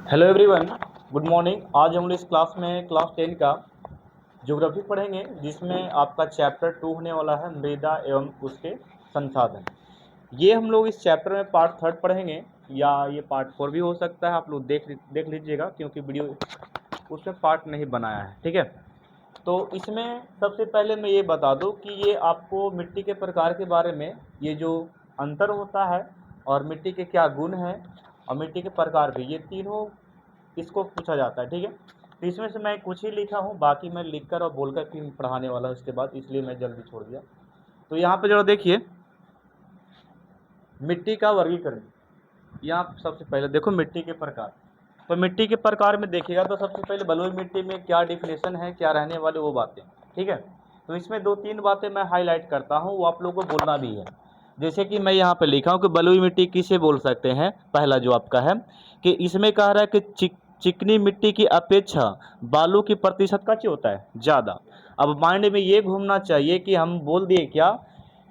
Hello everyone, good morning. आज हम लोग इस क्लास में क्लास 10 का ज्योग्राफी पढ़ेंगे, जिसमें आपका चैप्टर 2 होने वाला है मृदा एवं उसके संसाधन। ये हम लोग इस चैप्टर में पार्ट 3 पढ़ेंगे, या ये पार्ट 4 भी हो सकता है। आप लोग देख लीजिएगा, क्योंकि वीडियो उसमें पार्ट नहीं बनाया है। ठीक है, तो इसमें सबसे पहले मैं ये बता दूं कि ये आपको मिट्टी के प्रकार के बारे में, ये जो अंतर होता है और मिट्टी के क्या गुण हैं और मिट्टी के प्रकार भी, ये तीनों इसको पूछा जाता है। ठीक है, तो इसमें से मैं कुछ ही लिखा हूँ, बाकी मैं लिखकर और बोलकर फिर पढ़ाने वाला हूँ इसके बाद, इसलिए मैं जल्दी छोड़ दिया। तो यहाँ पे जरा देखिए, मिट्टी का वर्गीकरण। यहाँ सबसे पहले देखो मिट्टी के प्रकार। तो मिट्टी के प्रकार में देखिएगा तो सबसे पहले बलुई मिट्टी में क्या डिफिनेशन है, क्या रहने वाले वो बातें। ठीक है, तो इसमें 2-3 बातें मैं हाईलाइट करता हूँ, वो आप लोगों को बोलना भी है। जैसे कि मैं यहाँ पे लिखा हूँ कि बलुई मिट्टी किसे बोल सकते हैं। पहला जो आपका है कि इसमें कह रहा है कि चिकनी मिट्टी की अपेक्षा बालू की प्रतिशत का होता है ज़्यादा। अब माइंड में ये घूमना चाहिए कि हम बोल दिए क्या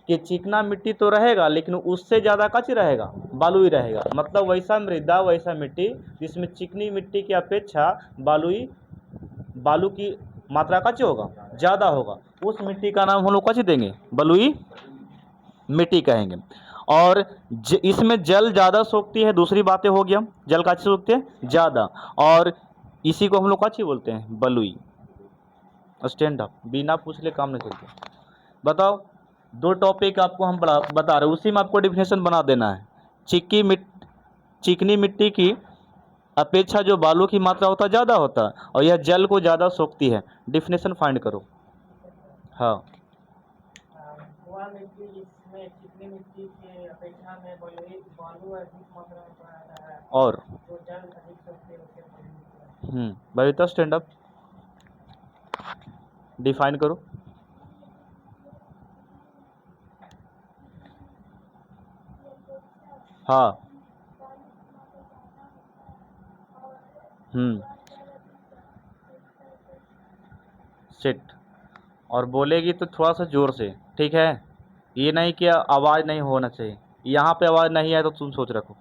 कि चिकना मिट्टी तो रहेगा, लेकिन उससे ज़्यादा कच रहेगा, बालू ही रहेगा। मतलब वैसा मृदा, वैसा मिट्टी जिसमें चिकनी मिट्टी की अपेक्षा बालू की मात्रा कच होगा, ज़्यादा होगा, उस मिट्टी का नाम हम लोग कच देंगे, बलुई मिट्टी कहेंगे। और इसमें जल ज़्यादा सोखती है, दूसरी बातें हो गया, जल का सोखते हैं ज़्यादा, और इसी को हम लोग कच बोलते हैं, बलुई। स्टैंड अप, बिना पूछ ले काम नहीं चलते। बताओ, 2 टॉपिक आपको हम बता रहे हैं, उसी में आपको डिफिनेशन बना देना है। चिकनी मिट्टी की अपेक्षा जो बालू की मात्रा होता है ज़्यादा होता है, और यह जल को ज़्यादा सोखती है। डिफिनेशन फाइंड करो। हाँ, वह मिट्टी जिसमें चिकनी मिट्टी के अपेक्षा में बालू अधिक मात्रा में पाया जाता है और जो जल अधिक सोखते हैं उसे बलुई कहते हैं। बबीता स्टैंड अप, डिफाइन करो। हाँ, सेट। और बोलेगी तो थोड़ा सा ज़ोर से, ठीक है। ये नहीं कि आवाज़ नहीं होना चाहिए, यहाँ पे आवाज़ नहीं आए तो तुम सोच रखो।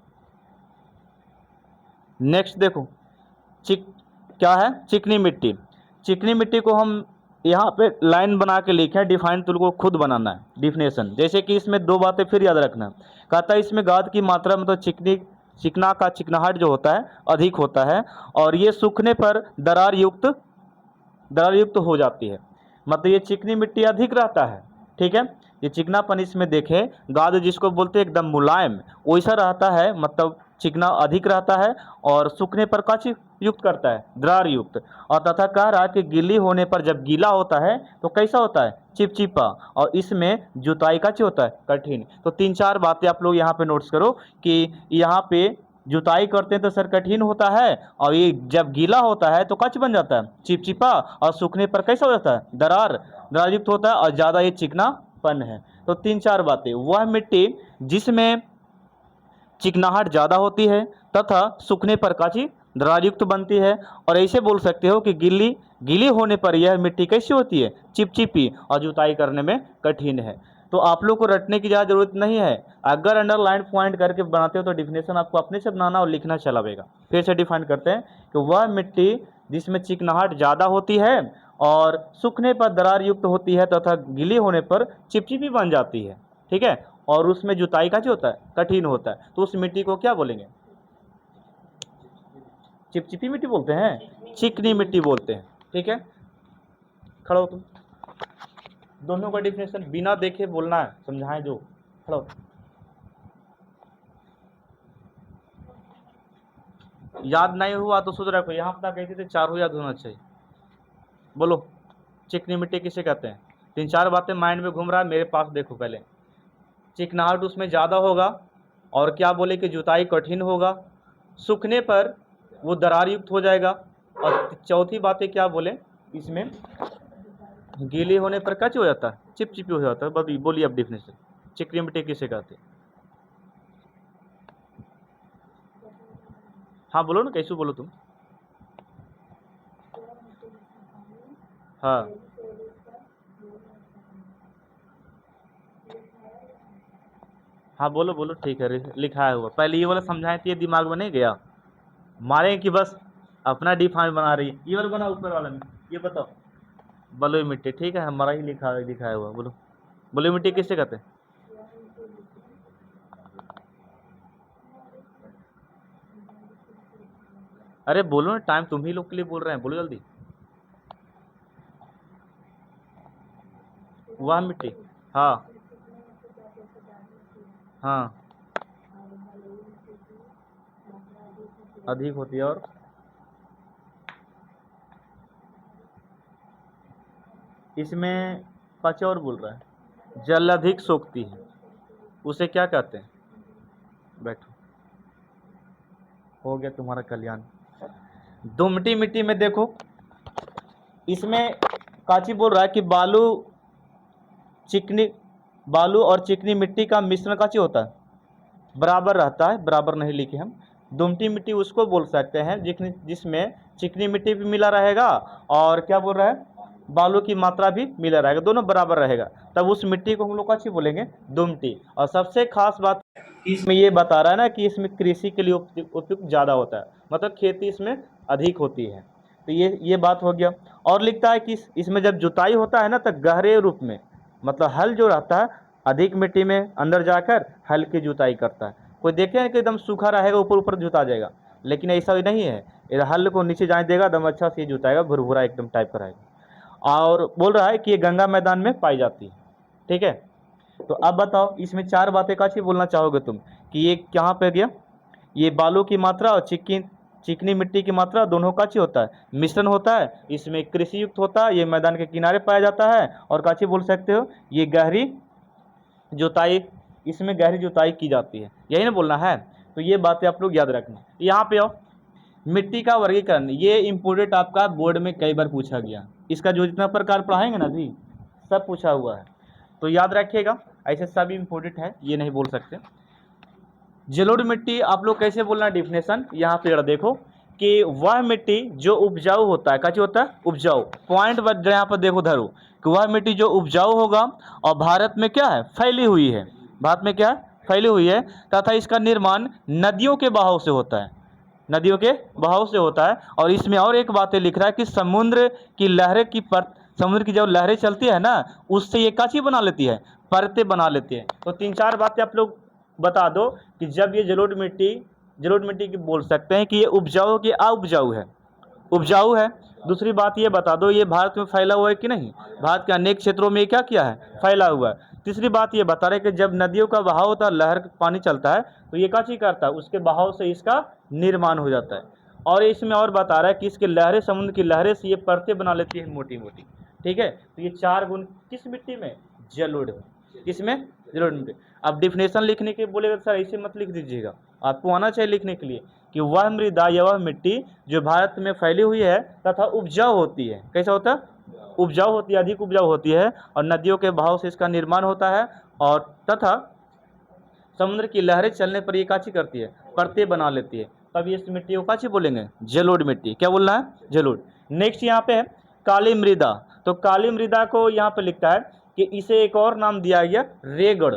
नेक्स्ट देखो, क्या है, चिकनी मिट्टी। चिकनी मिट्टी को हम यहाँ पे लाइन बना के लिखे हैं, डिफाइन तुम को खुद बनाना है डिफिनेशन। जैसे कि इसमें 2 बातें फिर याद रखना। कहता है इसमें गाद की मात्रा मतलब चिकना का चिकनाहट जो होता है अधिक होता है, और ये सूखने पर दरार युक्त हो जाती है। मतलब ये चिकनी मिट्टी अधिक रहता है। ठीक है, ये चिकनापन इसमें देखें, गाद जिसको बोलते हैं एकदम मुलायम, वैसा रहता है, मतलब चिकना अधिक रहता है, और सूखने पर कच युक्त करता है, दरार युक्त। और तथा कह रहा है कि गीली होने पर, जब गीला होता है तो कैसा होता है, चिपचिपा, और इसमें जुताई का होता है कठिन। तो 3-4 बातें आप लोग यहाँ पे नोट्स करो कि यहाँ पे जुताई करते हैं तो सर कठिन होता है, और ये जब गीला होता है तो कच बन जाता है, चिपचिपा, और सूखने पर कैसा हो जाता है, दरार युक्त होता है, और ज़्यादा ये चिकनापन है। तो 3-4 बातें, वह मिट्टी जिसमें चिकनाहट ज़्यादा होती है तथा सूखने पर काची दरारयुक्त बनती है। और ऐसे बोल सकते हो कि गीली होने पर यह मिट्टी कैसी होती है, चिपचिपी, और जुताई करने में कठिन है। तो आप लोग को रटने की ज़्यादा जरूरत नहीं है। अगर अंडरलाइन पॉइंट करके बनाते हो तो डिफिनेशन आपको अपने से बनाना और लिखना चलावेगा। फिर से डिफाइन करते हैं कि वह मिट्टी जिसमें चिकनाहट ज़्यादा होती है और सूखने पर दरार युक्त होती है तथा गीली होने पर चिपचिपी बन जाती है। ठीक है, और उसमें जुताई का होता है कठिन होता है, तो उस मिट्टी को क्या बोलेंगे, चिपचिपी मिट्टी बोलते हैं, चिकनी मिट्टी बोलते हैं। ठीक है, खड़ो तुम। दोनों का डिफिनेशन बिना देखे बोलना है, समझाएं जो। खड़ो। याद नहीं हुआ तो सोच रखो, यहाँ अपना कहते थे चारों याद होना चाहिए। बोलो, चिकनी मिट्टी किसे कहते हैं। 3-4 बातें माइंड में घूम रहा है, मेरे पास देखो। पहले चिकनाहट उसमें ज़्यादा होगा, और क्या बोले कि जुताई कठिन होगा, सूखने पर वो दरार युक्त हो जाएगा, और चौथी बातें क्या बोले, इसमें गीली होने पर क्या हो जाता है, चिपचिपी हो जाता है। बबी बोलिए अब डिफिनेशन, चिकनी मिट्टी किसे कहते हैं। हाँ बोलो ना, कैसे बोलो तुम। हाँ हाँ, बोलो बोलो, ठीक है, लिखा है हुआ। पहले ये वाला समझाए तो ये दिमाग में नहीं गया। मारेंगे कि बस अपना डिफाइन बना रही है। ये वाला बना ऊपर वाला में, ये बताओ। बलुई मिट्टी, ठीक है, हमारा ही दिखाया हुआ। बोलो बलुई मिट्टी किससे कहते हैं? अरे बोलो ना, टाइम तुम ही लोग के लिए बोल रहे हैं, बोलो जल्दी। वह मिट्टी, हाँ हाँ, अधिक होती है। और इसमें कुछ और बोल रहा है, जल अधिक सोखती है, उसे क्या कहते हैं? बैठो, हो गया तुम्हारा कल्याण। दोमटी मिट्टी में देखो, इसमें काची बोल रहा है कि बालू और चिकनी मिट्टी का मिश्रण काची होता है, बराबर रहता है। बराबर नहीं लिखे हम। दुमटी मिट्टी उसको बोल सकते हैं जिसमें चिकनी मिट्टी भी मिला रहेगा और क्या बोल रहा है, बालू की मात्रा भी मिला रहेगा, दोनों बराबर रहेगा, तब उस मिट्टी को हम लोग अच्छी बोलेंगे दुमटी। और सबसे खास बात इसमें ये बता रहा है ना कि इसमें कृषि के लिए उपयुक्त ज़्यादा होता है, मतलब खेती इसमें अधिक होती है। तो ये बात हो गया। और लिखता है कि इसमें जब जुताई होता है ना, तो गहरे रूप में, मतलब हल जो रहता है अधिक मिट्टी में अंदर जाकर हल की जुताई करता है। कोई देखे हैं कि एकदम सूखा रहेगा ऊपर ऊपर जुता जाएगा, लेकिन ऐसा नहीं है, ये हल को नीचे जाने देगा, एकदम अच्छा से जुताएगा, भुरभुरा एकदम टाइप कराएगा। और बोल रहा है कि ये गंगा मैदान में पाई जाती है, ठीक है। तो अब बताओ, इसमें चार बातें काची बोलना चाहोगे तुम कि ये कहाँ पे गया? ये बालू की मात्रा और चिकनी मिट्टी की मात्रा दोनों काची होता है, मिश्रण होता है, इसमें कृषि युक्त होता है, ये मैदान के किनारे पाया जाता है। और काची बोल सकते हो, ये गहरी जुताई, इसमें गहरी जुताई की जाती है, यही ना बोलना है। तो ये बातें आप लोग याद रखना। यहाँ पे आओ, मिट्टी का वर्गीकरण, ये इम्पोर्टेंट आपका बोर्ड में कई बार पूछा गया, इसका जो जितना प्रकार पढ़ाएंगे ना अभी सब पूछा हुआ है, तो याद रखिएगा। ऐसे सब इम्पोर्टेंट है, ये नहीं बोल सकते। जलोढ़ मिट्टी आप लोग कैसे बोलना, डिफिनेशन यहाँ पे देखो कि वह मिट्टी जो उपजाऊ होता है, कैसे होता है, उपजाऊ। पॉइंट यहाँ पर देखो धरो कि वह मिट्टी जो उपजाऊ होगा और भारत में क्या है, फैली हुई है, भारत में क्या है, फैली हुई है, तथा इसका निर्माण नदियों के बहाव से होता है, नदियों के बहाव से होता है। और इसमें और एक बातें लिख रहा है कि समुद्र की लहरें की समुद्र की जब लहरें चलती है ना, उससे ये काची बना लेती है, परतें बना लेती है। तो तीन चार बातें आप लोग बता दो कि जब ये जलोढ़ मिट्टी की बोल सकते हैं कि ये उपजाऊ कि अउपजाऊ है, उपजाऊ है। दूसरी बात ये बता दो, ये भारत में फैला हुआ है कि नहीं, भारत के अनेक क्षेत्रों में क्या किया है, फैला हुआ है। तीसरी बात ये बता रहे कि जब नदियों का बहाव होता है, लहर पानी चलता है, तो ये काची करता है, उसके बहाव से इसका निर्माण हो जाता है। और इसमें और बता रहा है कि इसके लहरें, समुद्र की लहरें से ये परतें बना लेती है मोटी मोटी, ठीक है। तो ये चार गुण किस मिट्टी में, जलोढ़ में, किसमें, जलोढ़ मिट्टी। अब डिफिनेशन लिखने के बोलेगा सर ऐसे मत लिख दीजिएगा, आपको आना चाहिए लिखने के लिए कि वह मृदा या वह मिट्टी जो भारत में फैली हुई है तथा उपजाऊ होती है, कैसा होता है, उपजाऊ होती है, अधिक उपजाऊ होती है, और नदियों के बहाव से इसका निर्माण होता है, और तथा समुद्र की लहरें चलने पर ये काची करती है, परतें बना लेती है, तब ये इस मिट्टी को काची बोलेंगे, जलोढ़ मिट्टी। क्या बोलना है, जलोढ़। नेक्स्ट यहाँ पे है काली मृदा। तो काली मृदा को यहाँ पे लिखता है कि इसे एक और नाम दिया गया, रेगड़।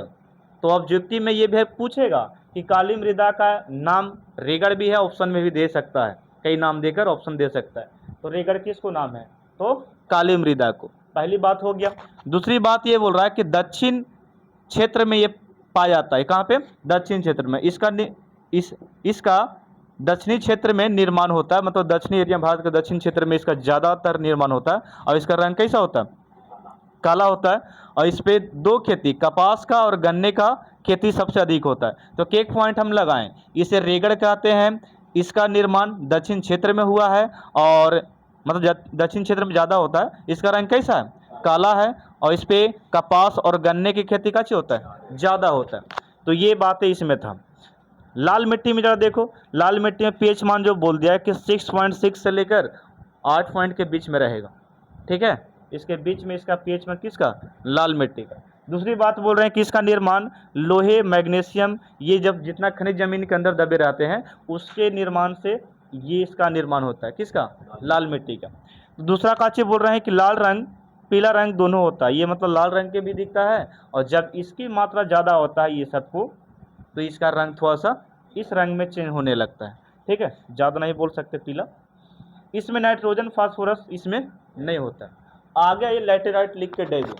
तो ऑब्जेक्टिव में ये भी पूछेगा कि काली मृदा का नाम रेगड़ भी है, ऑप्शन में भी दे सकता है, कई नाम देकर ऑप्शन दे सकता है। तो रेगड़ किसको नाम है, तो काली मृदा को। पहली बात हो गया। दूसरी बात ये बोल रहा है कि दक्षिण क्षेत्र में ये पाया जाता है, कहाँ पे, दक्षिण क्षेत्र में। इसका दक्षिणी क्षेत्र में निर्माण होता है, मतलब दक्षिणी एरिया, भारत के दक्षिण क्षेत्र में इसका ज़्यादातर निर्माण होता है, और इसका रंग कैसा होता है, काला होता है। और इस पे दो खेती, कपास का और गन्ने का खेती सबसे अधिक होता है। तो एक पॉइंट हम लगाएं, इसे रेगड़ कहते हैं, इसका निर्माण दक्षिण क्षेत्र में हुआ है, और मतलब दक्षिण क्षेत्र में ज़्यादा होता है, इसका रंग कैसा है, काला है, और इस पे कपास और गन्ने की खेती कैसे होता है, ज़्यादा होता है। तो ये बातें इसमें था। लाल मिट्टी में ज़रा देखो, लाल मिट्टी में पीएच मान जो बोल दिया है कि 6.6 से लेकर 8 पॉइंट के बीच में रहेगा, ठीक है, इसके बीच में इसका पीएच मान किसका, लाल मिट्टी का। दूसरी बात बोल रहे हैं कि इसका निर्माण लोहे, मैग्नीशियम, ये जब जितना खनिज जमीन के अंदर दबे रहते हैं उसके निर्माण से ये इसका निर्माण होता है, किसका, लाल मिट्टी का। दूसरा काची बोल रहे हैं कि लाल रंग पीला रंग दोनों होता है, ये मतलब लाल रंग के भी दिखता है, और जब इसकी मात्रा ज़्यादा होता है ये सबको, तो इसका रंग थोड़ा सा इस रंग में चेंज होने लगता है, ठीक है, ज़्यादा नहीं बोल सकते पीला। इसमें नाइट्रोजन फास्फोरस इसमें नहीं होता। आगे ये लैटेराइट लिख के दे दो।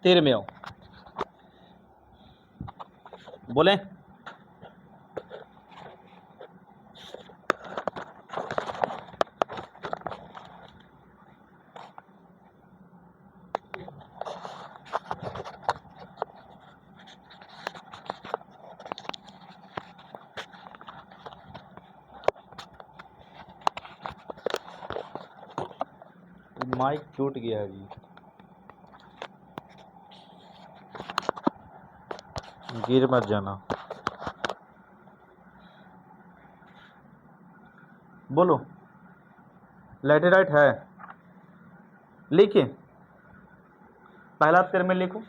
13 में आओ, बोले माइक टूट गया है जी, गिर मत जाना। बोलो लैटेराइट है, लिखिए पहला अक्षर में लिखो।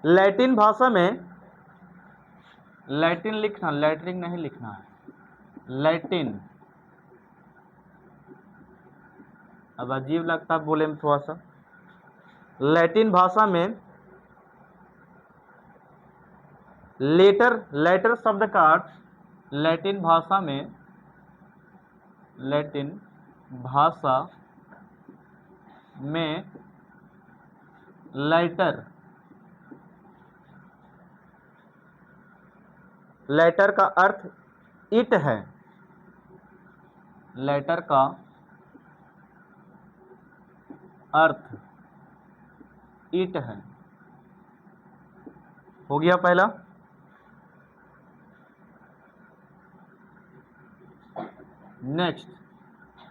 लैटिन भाषा में, लैटिन लिखना, लैटरिन नहीं लिखना है, लैटिन। अब अजीब लगता है बोले में थोड़ा सा। लैटिन भाषा में लेटर शब्द का अर्थ, लैटिन भाषा में, लैटिन भाषा में लेटर का अर्थ इट है, लेटर का अर्थ इट है। हो गया पहला। नेक्स्ट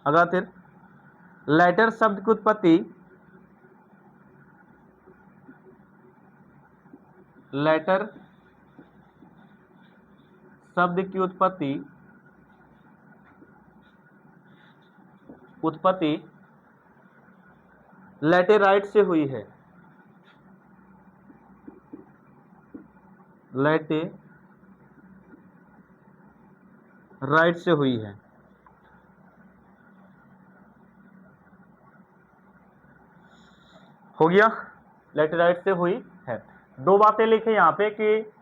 अगला फिर लेटर शब्द की उत्पत्ति, लेटर शब्द की उत्पत्ति लैटेराइट से हुई है, लैटेराइट से हुई है। हो गया, लैटेराइट से हुई है। दो बातें लिखे यहाँ पे कि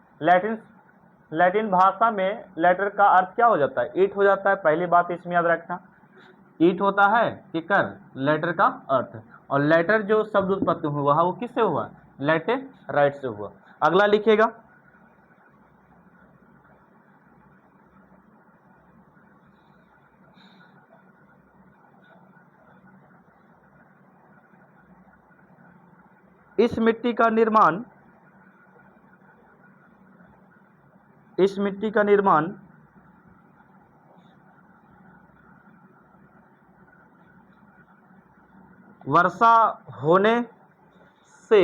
लैटिन भाषा में लेटर का अर्थ क्या हो जाता है, ईट हो जाता है। पहली बात इसमें याद रखना, ईट होता है कि कर लेटर का अर्थ, और लेटर जो शब्द उत्पत्ति हुआ वो किससे हुआ, लैटेराइट से हुआ। अगला लिखिएगा इस मिट्टी का निर्माण वर्षा होने से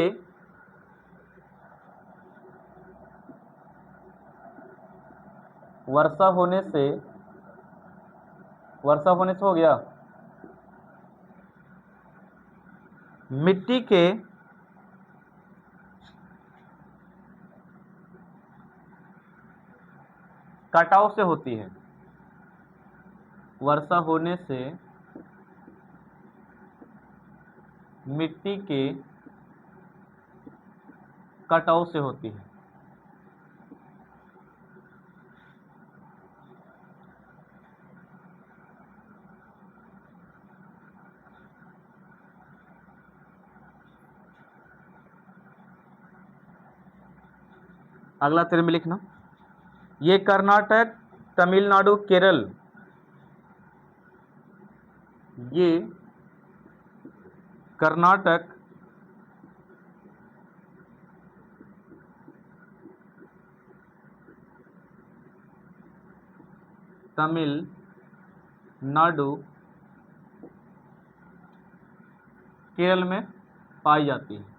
हो गया। मिट्टी के कटाव से होती है, वर्षा होने से मिट्टी के कटाव से होती है। अगला तेरे में लिखना, ये कर्नाटक, तमिलनाडु, केरल, ये कर्नाटक, तमिलनाडु, केरल में पाई जाती है।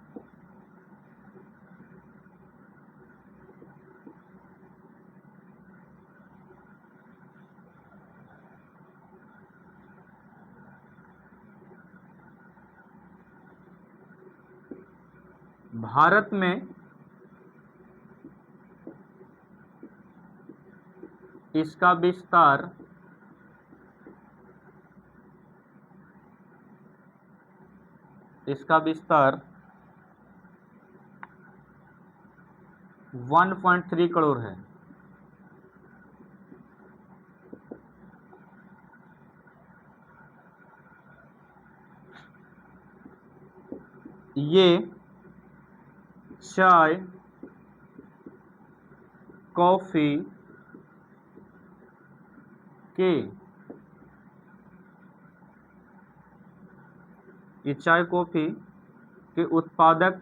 भारत में इसका विस्तार 1.3 करोड़ है। ये चाय, कॉफी के ये चाय कॉफी के उत्पादक,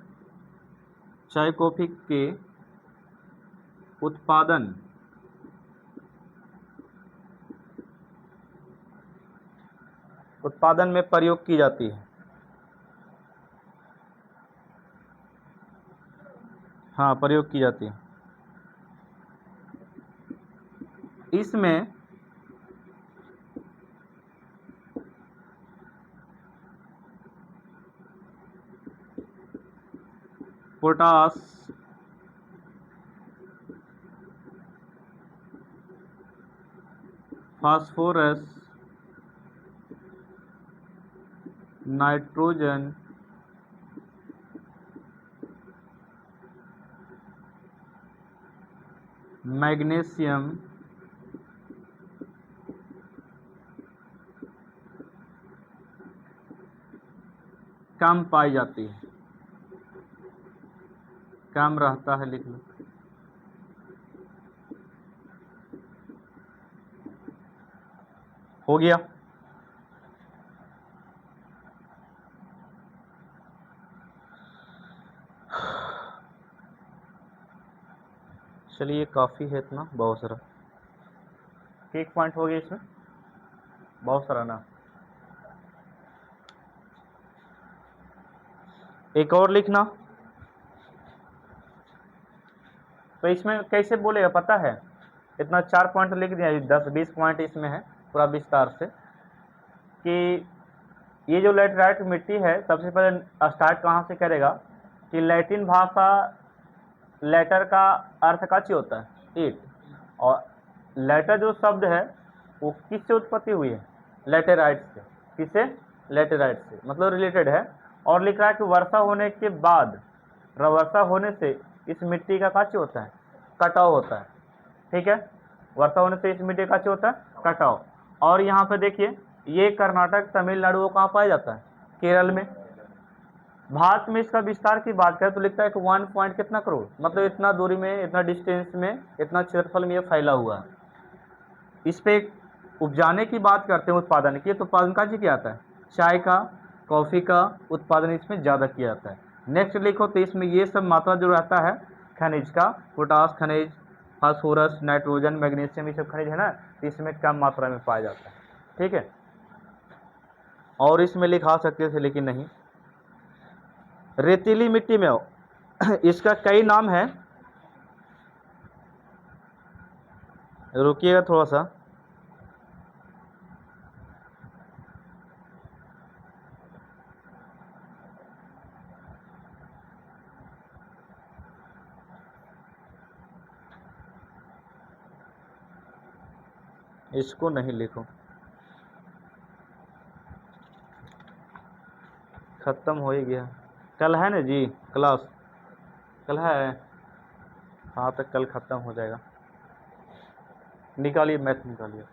चाय कॉफी के उत्पादन में प्रयोग की जाती है। हाँ, प्रयोग की जाती है। इसमें पोटाश, फास्फोरस, नाइट्रोजन, मैग्नीशियम, कम पाई जाती है। कम रहता है, लिख लो। हो गया। चलिए, काफ़ी है इतना, बहुत सारा। एक पॉइंट हो गया इसमें, बहुत सारा ना। एक और लिखना। तो इसमें कैसे बोलेगा पता है? इतना 4 पॉइंट लिख दिया, 10-20 पॉइंट इसमें है पूरा विस्तार से, कि ये जो लैटेराइट मिट्टी है, सबसे पहले स्टार्ट कहाँ से करेगा कि लैटिन भाषा, लेटर का अर्थ काची होता है? ईट। और लेटर जो शब्द है वो किससे उत्पत्ति हुई है? लेटेराइट से। किससे? लेटेराइट से, मतलब रिलेटेड है। और लिख रहा है कि वर्षा होने के बाद, वर्षा होने से इस मिट्टी का काची होता है? कटाव होता है। ठीक है, वर्षा होने से इस मिट्टी का काची होता है? कटाव। और यहाँ पे देखिए, ये कर्नाटक, तमिलनाडु, वो कहाँ पाया जाता है? केरल में। भारत में इसका विस्तार की बात करें तो लिखता है कि 1 पॉइंट कितना करोड़, मतलब इतना दूरी में, इतना डिस्टेंस में, इतना क्षेत्रफल में ये फैला हुआ है। इस पे उपजाने की बात करते हैं, उत्पादन की, तो उत्पादन का जी क्या आता है? चाय का, कॉफ़ी का उत्पादन इसमें ज़्यादा किया जाता है। नेक्स्ट लिखो, तो इसमें ये सब मात्रा जो रहता है खनिज का, पोटास खनिज, फास्फोरस, नाइट्रोजन, मैग्नीशियम, ये सब खनिज है ना, तो इसमें कम मात्रा में पाया जाता है। ठीक है, और इसमें लिखा सकते थे लेकिन नहीं। रेतीली मिट्टी में इसका कई नाम है, रुकिएगा थोड़ा सा। इसको नहीं लिखो, ख़त्म हो ही गया। कल है ना जी क्लास? कल है? हाँ, तो कल ख़त्म हो जाएगा। निकालिए, मैथ निकालिए।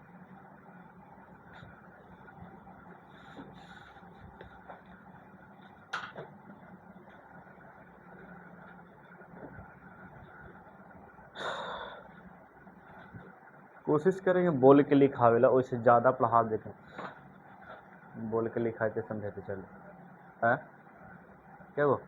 कोशिश करेंगे बोल के लिखावेला, वैसे ज़्यादा पढ़ा देखें, बोल के लिखाते समझाते चले। है क्या वो?